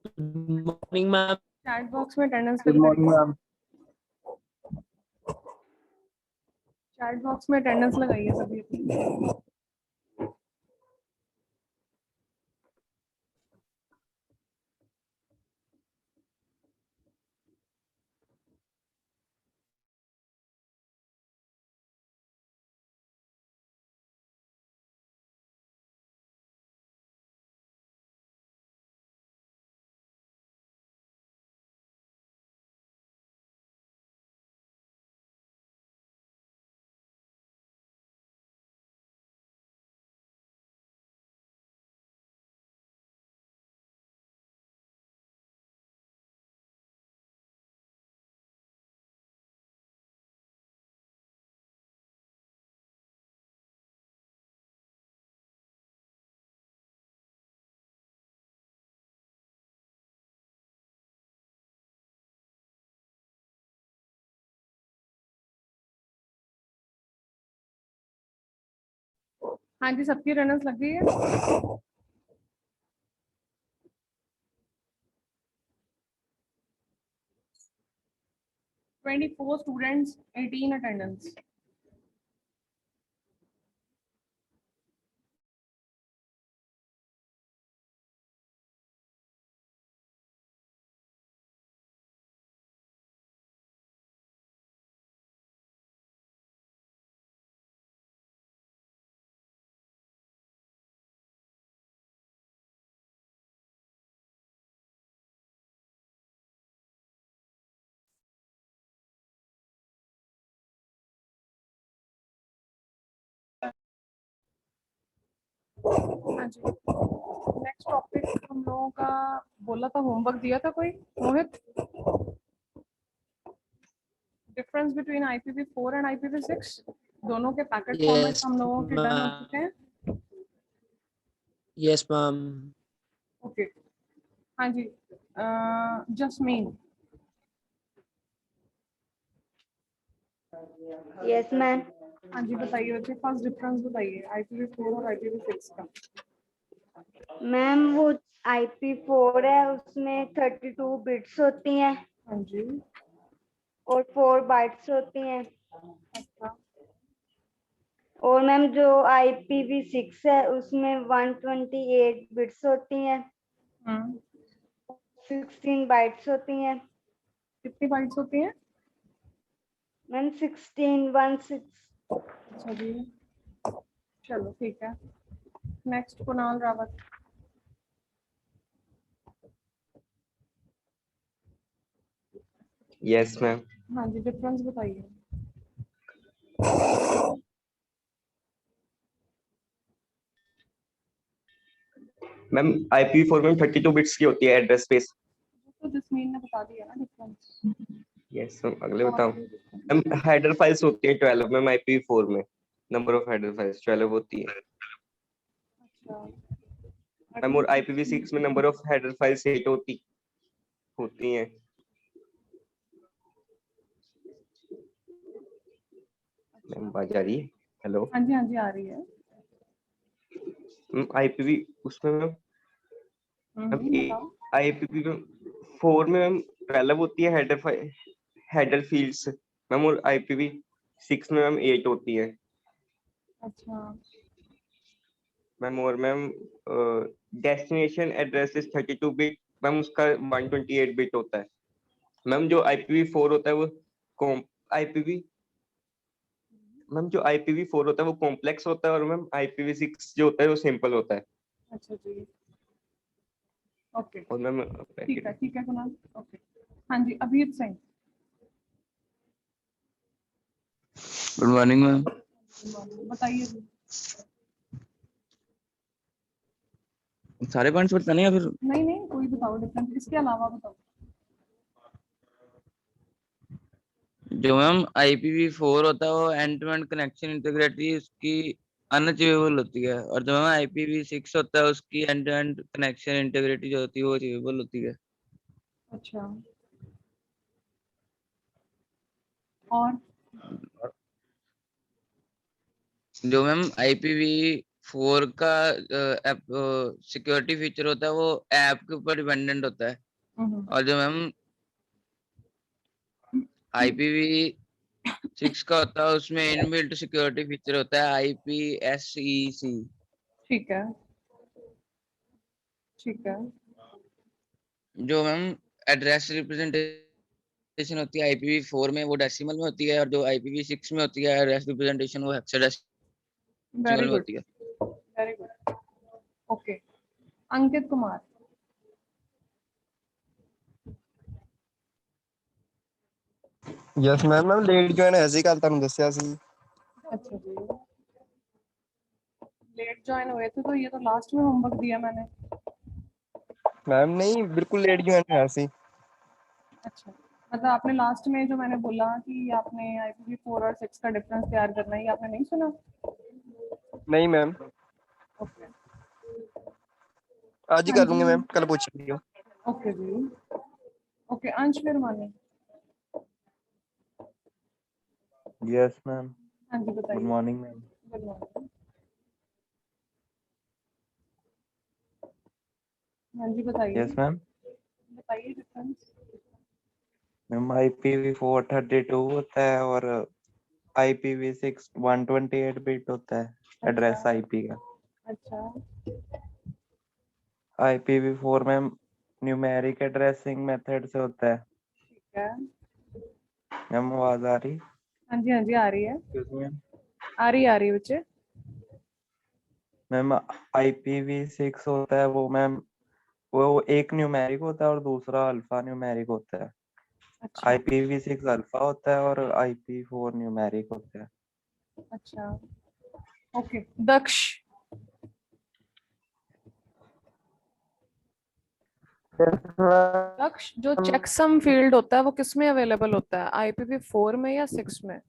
Morning ma'am. Chat box में attendance good morning ma'am. Chat box में attendance लगाइए सभी अपनी। हाँ जी, सबकी अटेंडेंस लग गई है। Twenty 4 students, 18 attendance. हाँ जी, नेक्स्ट टॉपिक हम लोगों का बोला था, होमवर्क दिया था कोई मोहित। Difference between IPv4 and IPv6, दोनों के पैकेट फॉर्मेट हम लोगों के डन हो चुके हैं। Yes ma'am. ओके, हाँ जी, जस्मीन। Yes ma'am. हाँ जी, बताइए बच्चे, फर्स्ट डिफरेंस बताइए IPv4 और IPv6 का। मैम वो IP4 है, उसमें 32 बिट्स होती हैं हाँ जी, और 4 बाइट्स होती हैं। अच्छा, और मैम जो IPv6 है उसमें 128 बिट्स होती हैं, 16 बाइट्स होती हैं। कितनी बाइट्स होती हैं? मैम 16 अच्छा जी, चलो ठीक है। Next Kunal Rawat. Yes ma'am. हाँ जी, डिफरेंस बताइए। मैम IPv4 में 32 बिट्स की होती है एड्रेस स्पेस। तो जस्मीन ने बता दिया ना डिफरेंस। यस मैम, अगले बताओ। मैम हेडर फाइल्स होती है 12 मैम IPv4 में। नंबर ऑफ हेडर फाइल्स 12 होती है अच्छा, मैम। और IPv6 में नंबर ऑफ हेडर फाइल्स 8 होती हैं। मैम आवाज आ रही है? हेलो हाँ जी, हाँ जी, आ रही है। मैम IPv उसमें मैम बताओ। IPv4 में मैम 12 होती है हेडर फील्ड्स मैम। और IPv6 में मैम 8 होती है अच्छा, मैम। और ma'am destination address is 32 bit ma'am, उसका 128 बिट होता है मैम। जो IPv4 होता है वो IPv मैम जो IPv4 होता है वो कॉम्प्लेक्स होता है, और मैम IPv6 जो होता है वो सिंपल होता है। अच्छा जी, ओके, और मैम ठीक है कुणाल, ओके। हाँ जी, Abhijit Singh. Good morning ma'am. बताइए जी। सारे पॉइंट्स बताने या फिर नहीं नहीं, कोई बताओ डिफरेंस, इसके अलावा बताओ। जो मैम IPv4 होता है वो end to end connection integrity उसकी अनअचीवेबल होती है, और जो मैम IPv6 होता है उसकी end to end connection integrity जो होती है वो अचीवेबल होती है। अच्छा, और जो मैम IPv4 4 का सिक्योरिटी फीचर होता है वो ऐप के ऊपर डिपेंडेंट होता है, और जो मैम IPv6 का होता है उसमें इनबिल्ट सिक्योरिटी फीचर होता है IPsec। ठीक है, ठीक है, जो मैम एड्रेस रिप्रेजेंटेशन होती है IPv4 में वो डेसिमल में होती है, और जो IPv6 में होती है एड्रेस रिप्रेजेंटेशन वो हेक्साडेसिमल वेरी में गुड, होती है। Very good. Okay, Ankit Kumar. Yes ma'am late join ਹੋਇਆ ਸੀ ਕੱਲ ਤੁਹਾਨੂੰ ਦੱਸਿਆ ਸੀ। अच्छा जी, लेट ज्वाइन हुए थे तो ये तो लास्ट में होमवर्क दिया मैंने। ਮੈਮ ਨਹੀਂ ਬਿਲਕੁਲ ਲੇਟ ਜੁਆਇਨ ਹੋਇਆ ਸੀ। अच्छा, मतलब आपने लास्ट में जो मैंने बोला कि आपने IPv4 और 6 का डिफरेंस तैयार करना है, ये आपने नहीं सुना? ਨਹੀਂ ਮੈਮ ओके, ਅੱਜ ਹੀ हाँ ਕਰ जी, ਲੂੰਗੇ ਮੈਮ ਕੱਲ ਪੁੱਛ ਲਿਓ। ओके जी, okay. Ansh Firmani. Yes ma'am. हाँ जी, गुड बताइए। Morning ma'am. Good morning. हाँ जी, बताइए। Yes ma'am. बताइए डिफरेंस। मैम IPv4 32 होता है और IPv6 128 बिट होता है एड्रेस अच्छा, IP का। अच्छा, IPv4 में न्यूमेरिक एड्रेसिंग मेथड से होता है। ठीक है। मैम आवाज आ रही? हाँ जी, हाँ जी, आ रही है, मैम आ रही है बच्चे। मैम IPv6 होता है वो एक न्यूमेरिक होता है और दूसरा अल्फा न्यूमेरिक होता है। अच्छा, IPv6 अल्फा होता है और IP4 न्यूमेरिक होता है। अच्छा, ओके। दक्ष। दक्ष, जो चेकसम फील्ड होता है वो किस में अवेलेबल होता है, IPv4 में या 6 में?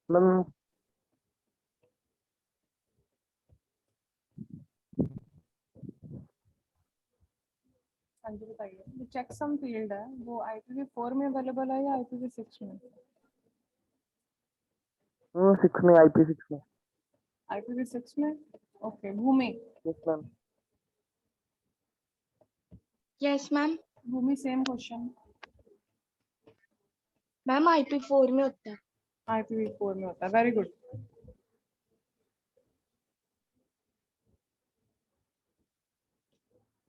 मैम हाँ जी, बताइए। जो चेकसम फील्ड है वो IPv4 में अवेलेबल है या IPv6 में? 6 में IP6 में। IPv6 में, okay. Bhumi. Yes ma'am. Yes ma'am. Bhumi, same question. Ma'am IP4 में होता है। IPv4 में होता है, वेरी गुड।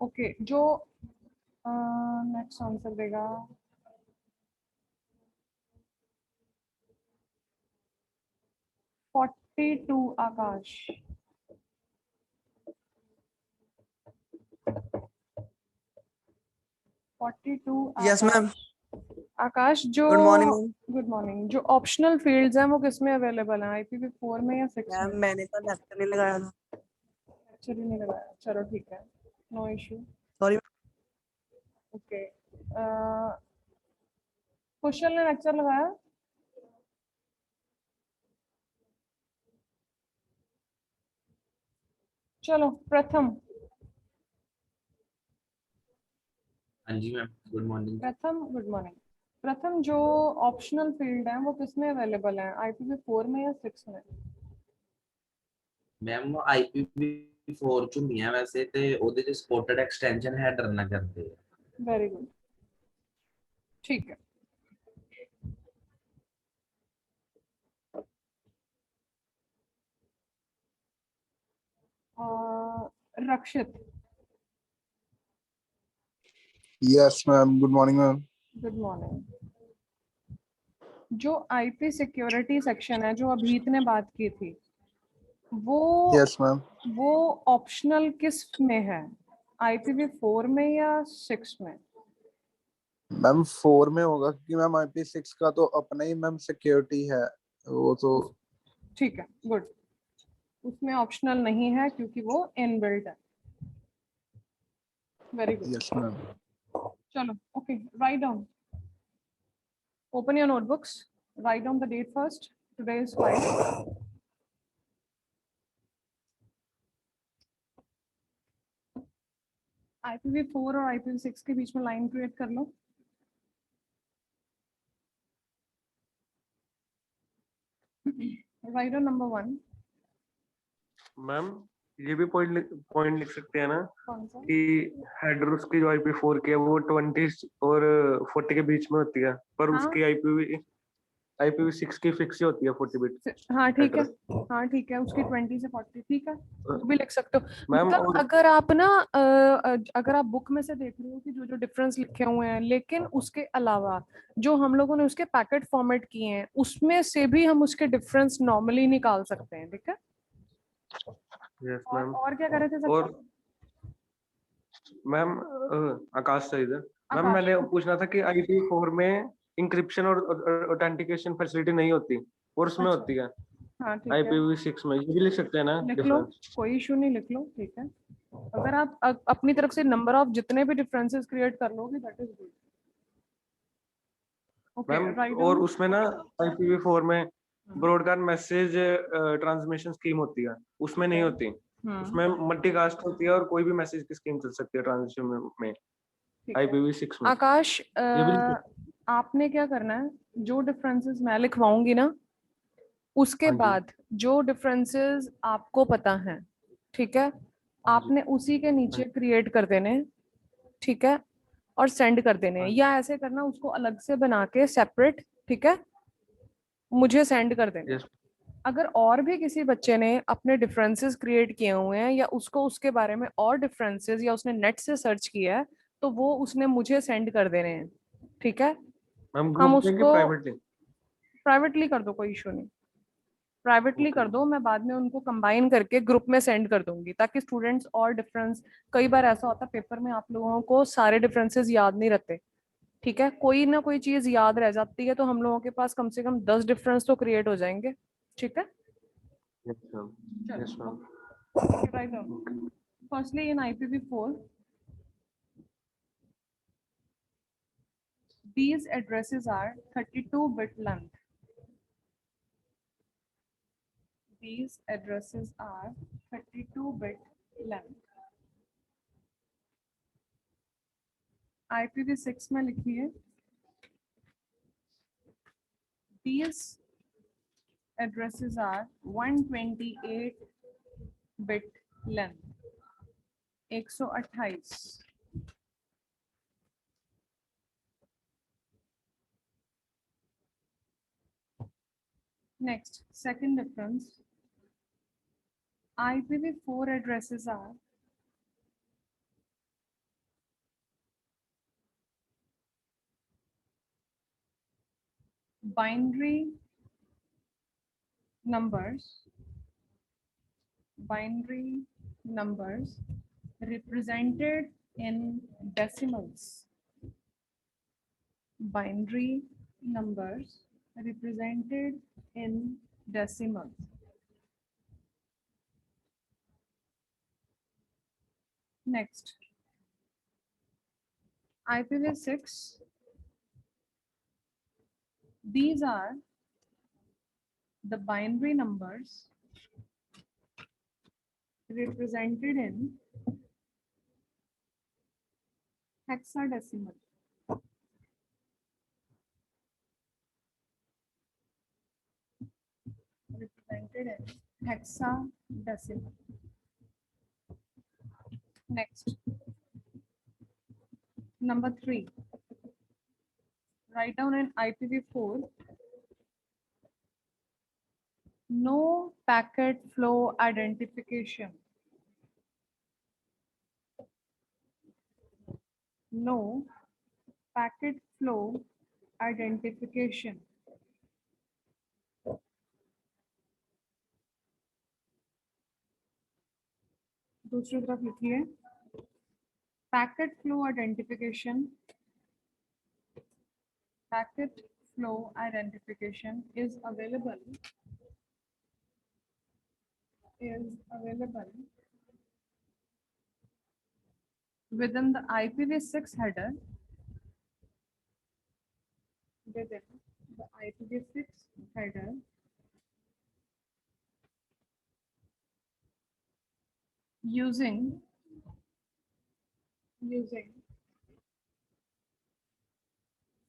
ओके, जो नेक्स्ट आंसर देगा 42 आकाश। Yes ma'am. आकाश, जो good morning ma'am. Good morning, जो ऑप्शनल फील्ड्स हैं वो किस में अवेलेबल हैं, IPv4 में या 6 में? मैम मैंने तो लेक्चर नहीं लगाया था। एक्चुअली नहीं लगाया, चलो ठीक है, नो इशू। सॉरी। ओके, कुशल ने लेक्चर लगाया? चलो, प्रथम। हाँ जी मैम, गुड मॉर्निंग। प्रथम, गुड मॉर्निंग। प्रथम, जो ऑप्शनल फील्ड हैं वो किस में अवेलेबल हैं, IPv4 में या 6 में? मैम वो IPv4 ਚ ਹੁੰਦੀਆਂ ਵੈਸੇ ਤੇ ਉਹਦੇ ਚ ਸਪੋਰਟਡ ਐਕਸਟੈਂਸ਼ਨ ਹੈਡਰ ਨਾ ਕਰਦੇ ਆ। वेरी गुड, ठीक है। Rakshit. Yes ma'am good morning ma'am. Good morning. जो IP सिक्योरिटी सेक्शन है जो अभीत ने बात की थी वो यस मैम। वो ऑप्शनल किस में है, IPv4 में या 6 में? मैम 4 में होगा क्योंकि मैम IP6 का तो अपना ही मैम सिक्योरिटी है वो तो। ठीक है, गुड। उसमें ऑप्शनल नहीं है क्योंकि वो इनबिल्ट है। Very good. Yes ma'am. चलो, okay, right down. Open your notebooks. Write down the date first. Today is 5. IPv4 और IPv6 के बीच में लाइन क्रिएट कर लो। Write down number 1. मैम ये भी पॉइंट लिख सकते हैं ना कौन सा? कि हेडर उसकी जो IP4 की है वो 20 और 40 के बीच में होती है, पर हाँ। उसकी IPv6 की फिक्स ही होती है 40 बिट। हाँ ठीक है, header। हाँ ठीक है, उसकी 20 से 40 ठीक है, वो भी लिख सकते हो। मैम मतलब और अगर आप ना अगर आप बुक में से देख रहे हो कि जो जो डिफरेंस लिखे हुए हैं, लेकिन उसके अलावा जो हम लोगों ने उसके पैकेट फॉर्मेट किए हैं उसमें से भी हम उसके डिफरेंस नॉर्मली निकाल सकते हैं, ठीक है। यस और, मैम। और क्या कर रहे थे और सर? मैम आकाश सही है मैम। आकाश। मैंने पूछना था कि IP4 में इंक्रिप्शन और ऑथेंटिकेशन फैसिलिटी नहीं होती और उसमें अच्छा। होती है हाँ ठीक है, IPv6 में। ये भी लिख सकते हैं ना लिख लो, डिफरेंस? कोई इशू नहीं, लिख लो, ठीक है। अगर आप अपनी तरफ से नंबर ऑफ जितने भी डिफरेंसेस क्रिएट कर लोगे that is good. Okay, ma'am right और डाउन। उसमें ना IPv4 में ब्रॉडकास्ट मैसेज ट्रांसमिशन स्कीम होती है, उसमें नहीं होती। उसमें मल्टीकास्ट होती है और कोई भी मैसेज की स्कीम चल सकती है ट्रांसमिशन में IPv6 में। आकाश, ये भी लिख- आपने क्या करना है, जो डिफरेंसेस मैं लिखवाऊंगी ना उसके हाँ जी, बाद जो डिफरेंसेस आपको पता हैं, ठीक है, हाँ जी, आपने उसी के नीचे क्रिएट कर देने, ठीक है, और सेंड कर देने, हाँ जी। या ऐसे करना उसको अलग से बना के सेपरेट, ठीक है, मुझे सेंड कर देने। यस अगर और भी किसी बच्चे ने अपने डिफरेंसेस क्रिएट किए हुए हैं या उसको उसके बारे में और डिफरेंसेस या उसने नेट से सर्च किया है तो वो उसने मुझे सेंड कर देने हैं, ठीक है। मैम। हम ग्रुप में कि उसको प्राइवेटली? प्राइवेटली कर दो, कोई इशू नहीं, प्राइवेटली कर दो, मैं बाद में उनको कंबाइन करके ग्रुप में सेंड कर दूंगी ताकि स्टूडेंट्स और डिफरेंस, कई बार ऐसा होता है पेपर में आप लोगों को सारे डिफरेंसेस याद नहीं रहते, ठीक है, कोई ना कोई चीज याद रह जाती है, तो हम लोगों के पास कम से कम 10 डिफरेंस तो क्रिएट हो जाएंगे, ठीक है। Yes ma'am, yes ma'am. Right on. Firstly, in IPv4, these addresses are 32-bit length. These addresses are 32-bit length. IPv6 में लिखिए, these addresses are 128-bit length. 128. Next, second difference. IPv4 addresses are binary numbers represented in decimals. Binary numbers represented in decimals. Next, IPv6. These are the binary numbers represented in hexadecimal. Represented in hexadecimal. Next, number 3. Write down in IPv4. No packet flow identification. No packet flow identification. दूसरी तरफ लिखिए, packet flow identification. Packet flow identification is available within the IPv6 header. Within the IPv6 header using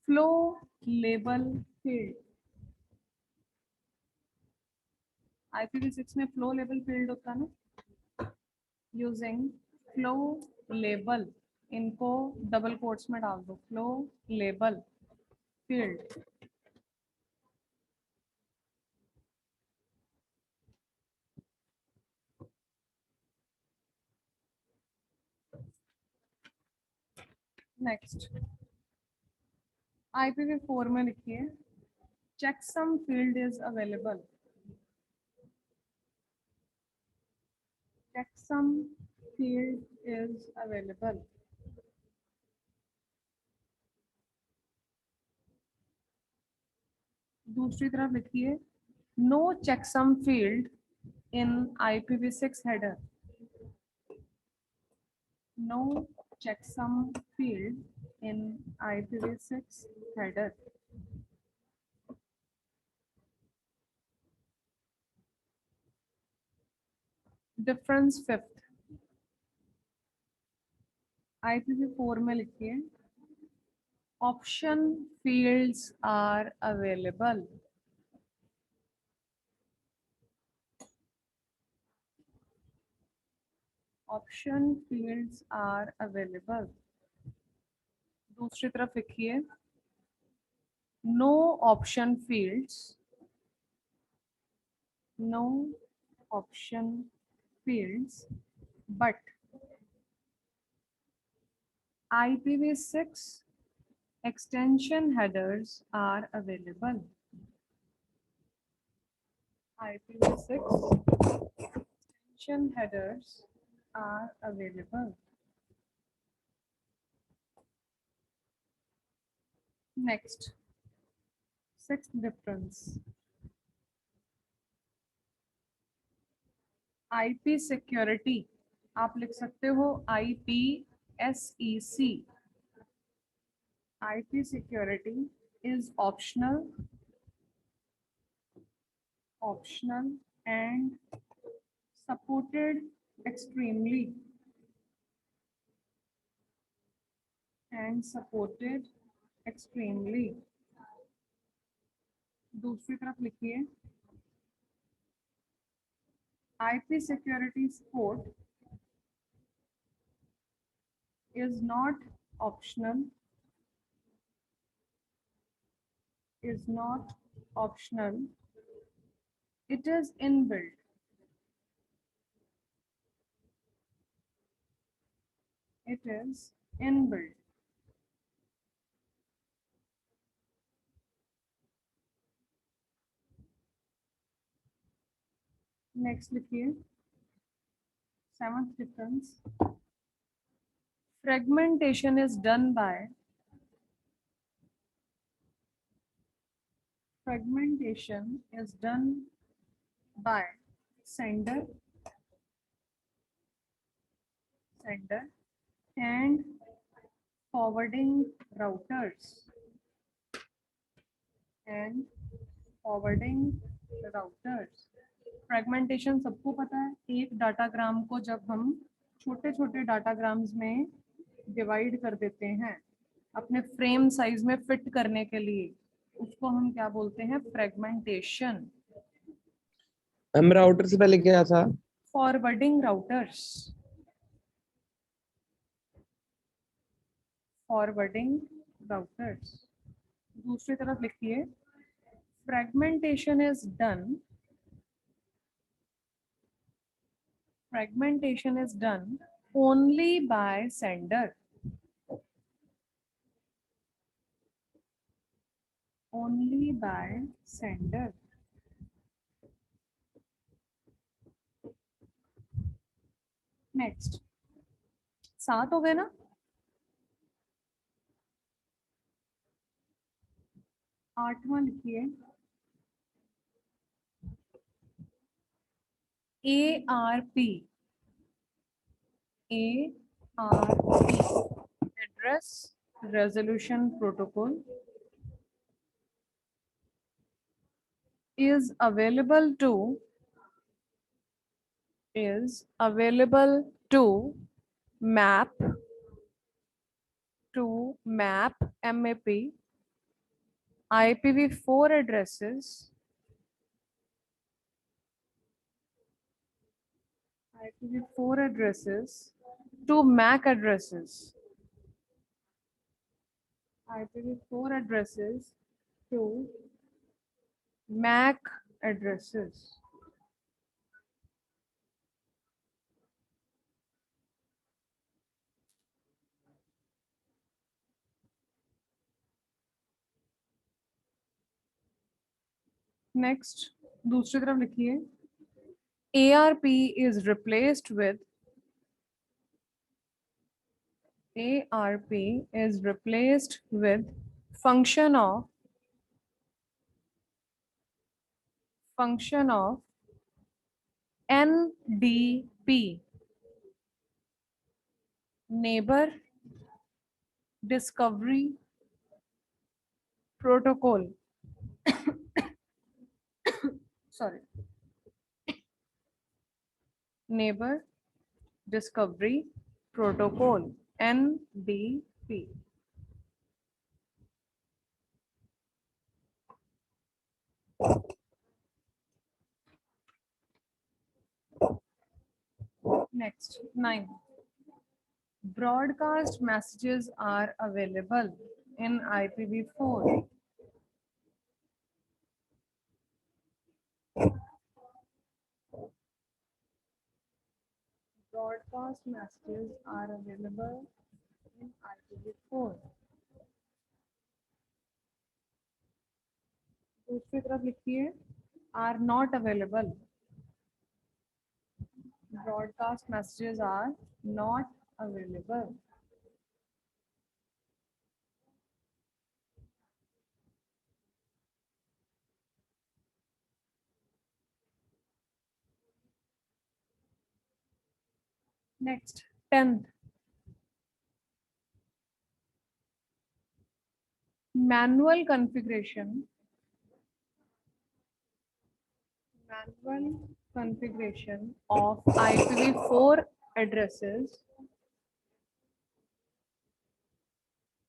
flow label field. IPv6 में flow level field होता है ना, using flow label, इनको double quotes में डाल दो, flow label field. Next IPv4 में लिखिए checksum field is available. Checksum field is available. दूसरी तरफ लिखिए no checksum field in IPv6 header. No checksum field in IPv6 header. Difference fifth. IPv4 में लिखिए option fields are available. Option fields are available. दूसरी तरफ लिखिए no option fields. No option fields, but IPv6 extension headers are available. IPv6 extension headers are available. Next, sixth difference. IP security, आप लिख सकते हो IPSEC. IP security is optional and supported extremely दूसरी तरफ लिखिए IP security support is not optional, it is inbuilt. It is inbuilt. Next लिखिए seventh difference. Fragmentation is done by sender and forwarding routers. Fragmentation सबको पता है, एक datagram को जब हम छोटे छोटे डाटाग्राम्स में डिवाइड कर देते हैं अपने फ्रेम साइज में फिट करने के लिए, उसको हम क्या बोलते हैं? फ्रेगमेंटेशन। हम राउटर से पहले क्या था? Forwarding routers. दूसरी तरफ लिखिए fragmentation is done only by sender. Next, 7 हो गए ना? 8वां लिखिए ARP, Address Resolution Protocol, is available to map MAP IPv4 addresses IPv4 addresses to MAC addresses. IPv4 addresses to MAC addresses. Next, दूसरी तरफ लिखिए ARP is replaced with function of NDP, Neighbor Discovery Protocol. Sorry. Neighbor Discovery Protocol, NDP. Next, 9. Broadcast messages are available in IPv4. Broadcast messages are available in IPv4. दूसरी तरफ लिखिए are not available. Broadcast messages are not available. Next, 10th. Manual configuration of IPv4 addresses.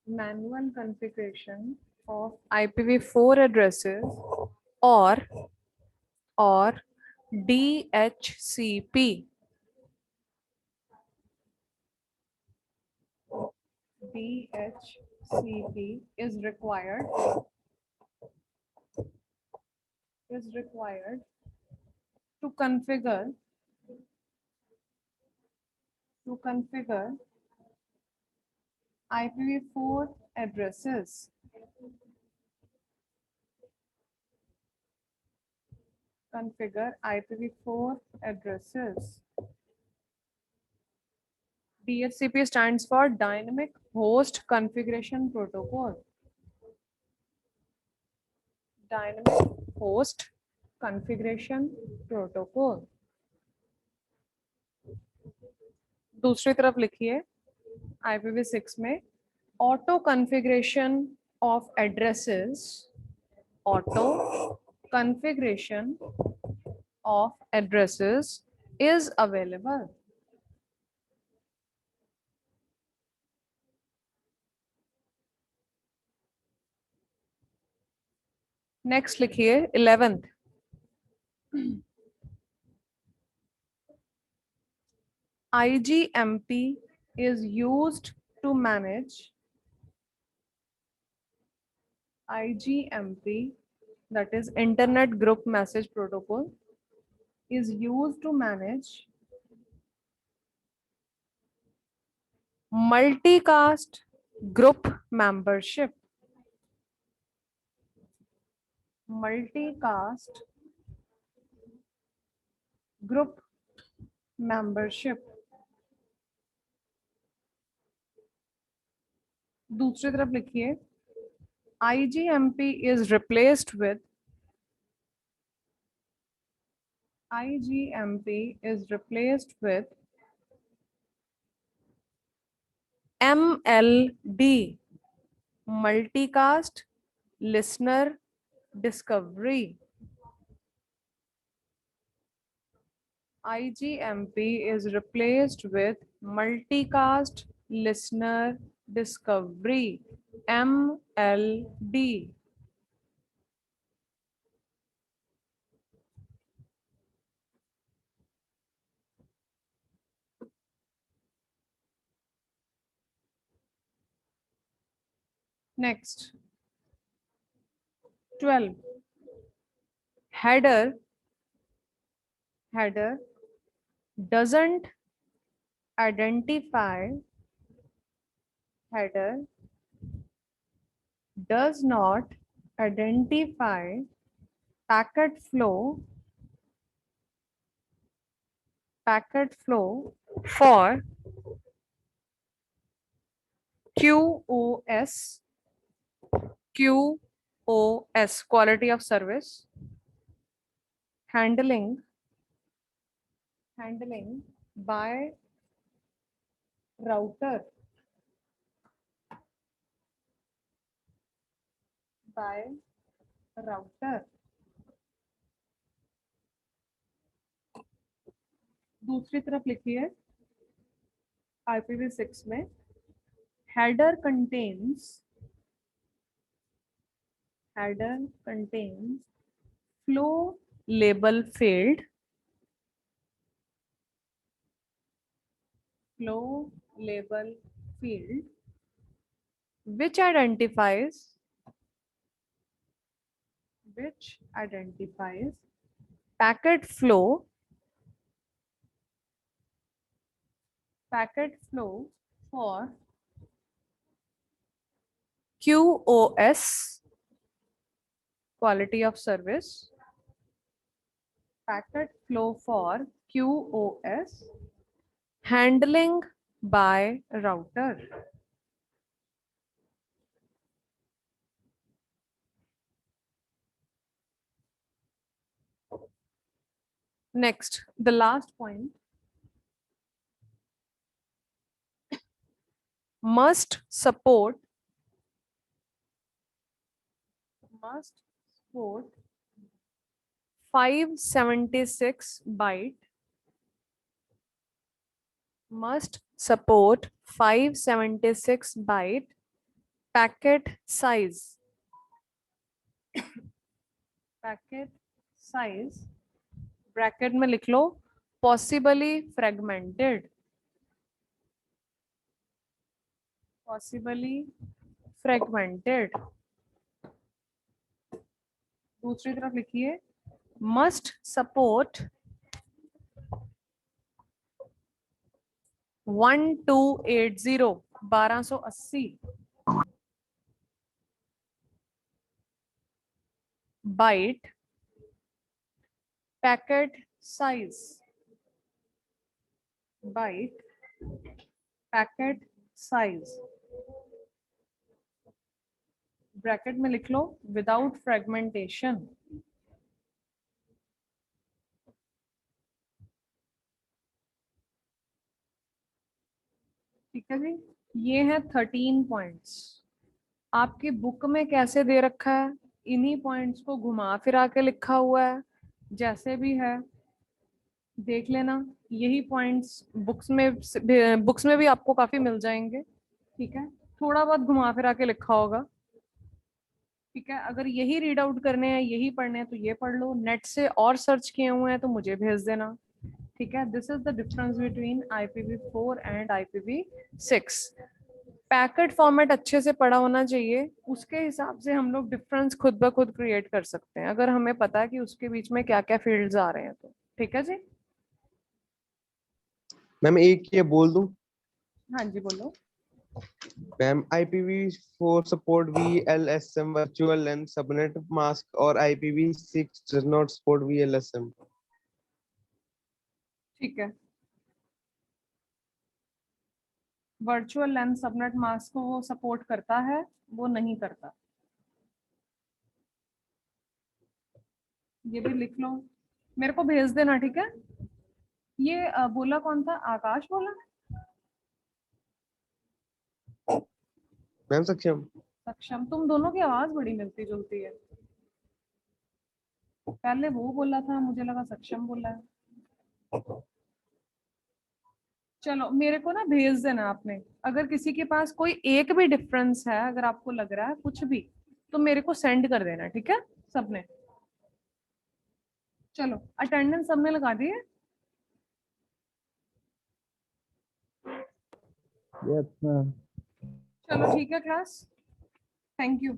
Manual configuration of IPv4 addresses or DHCP. DHCP is required to configure IPv4 addresses. Configure IPv4 addresses. DHCP stands for Dynamic Host Configuration Protocol. Dynamic Host Configuration Protocol. दूसरी तरफ लिखिए IPv6 में auto configuration of addresses. Auto configuration of addresses is available. Next लिखिए 11th. IGMP is used to manage IGMP, that is Internet Group Message Protocol, is used to manage multicast group membership. Multicast group membership. दूसरी तरफ लिखिए IGMP is replaced with MLD, Multicast Listener Discovery. IGMP is replaced with Multicast Listener Discovery, MLD. Next, 12. Header doesn't identify header does not identify packet flow for QoS quality of service handling by router दूसरी तरफ लिखिए IPv6 में header contains flow label field which identifies packet flow for QoS quality of service, packet flow for QoS handling by router. Next, the last point. Must support 576 byte packet size bracket में लिख लो possibly fragmented दूसरी तरफ लिखिए must support 1280 byte packet size bracket में लिख लो without fragmentation ठीक है जी ये है 13 पॉइंट्स आपकी बुक में कैसे दे रखा है इन्हीं पॉइंट्स को घुमा फिरा के लिखा हुआ है जैसे भी है देख लेना यही पॉइंट्स बुक्स में भी आपको काफी मिल जाएंगे ठीक है थोड़ा बहुत घुमा फिरा के लिखा होगा ठीक है अगर यही रीड आउट करने हैं यही पढ़ने हैं तो ये पढ़ लो नेट से और सर्च किए हुए हैं तो मुझे भेज देना ठीक है this is the difference between IPv4 and IPv6 packet format अच्छे से पढ़ा होना चाहिए उसके हिसाब से हम लोग डिफरेंस खुद ब खुद क्रिएट कर सकते हैं अगर हमें पता है कि उसके बीच में क्या क्या फील्ड्स आ रहे हैं तो ठीक है जी मैम एक ये बोल दूं हाँ जी बोलो ma'am IPv4 support VLSM virtual LAN subnet mask और IPv6 does not support VLSM ठीक है वर्चुअल लैन सबनेट मास्क को वो सपोर्ट करता है वो नहीं करता ये भी लिख लो मेरे को भेज देना ठीक है ये बोला कौन था आकाश बोला मैम सक्षम तुम दोनों की आवाज बड़ी मिलती जुलती है पहले वो बोला था मुझे लगा सक्षम बोला है चलो मेरे को ना भेज देना आपने अगर किसी के पास कोई एक भी डिफरेंस है अगर आपको लग रहा है कुछ भी तो मेरे को सेंड कर देना ठीक है सबने चलो अटेंडेंस सबने लगा दी है यस मैम चलो ठीक है क्लास थैंक यू।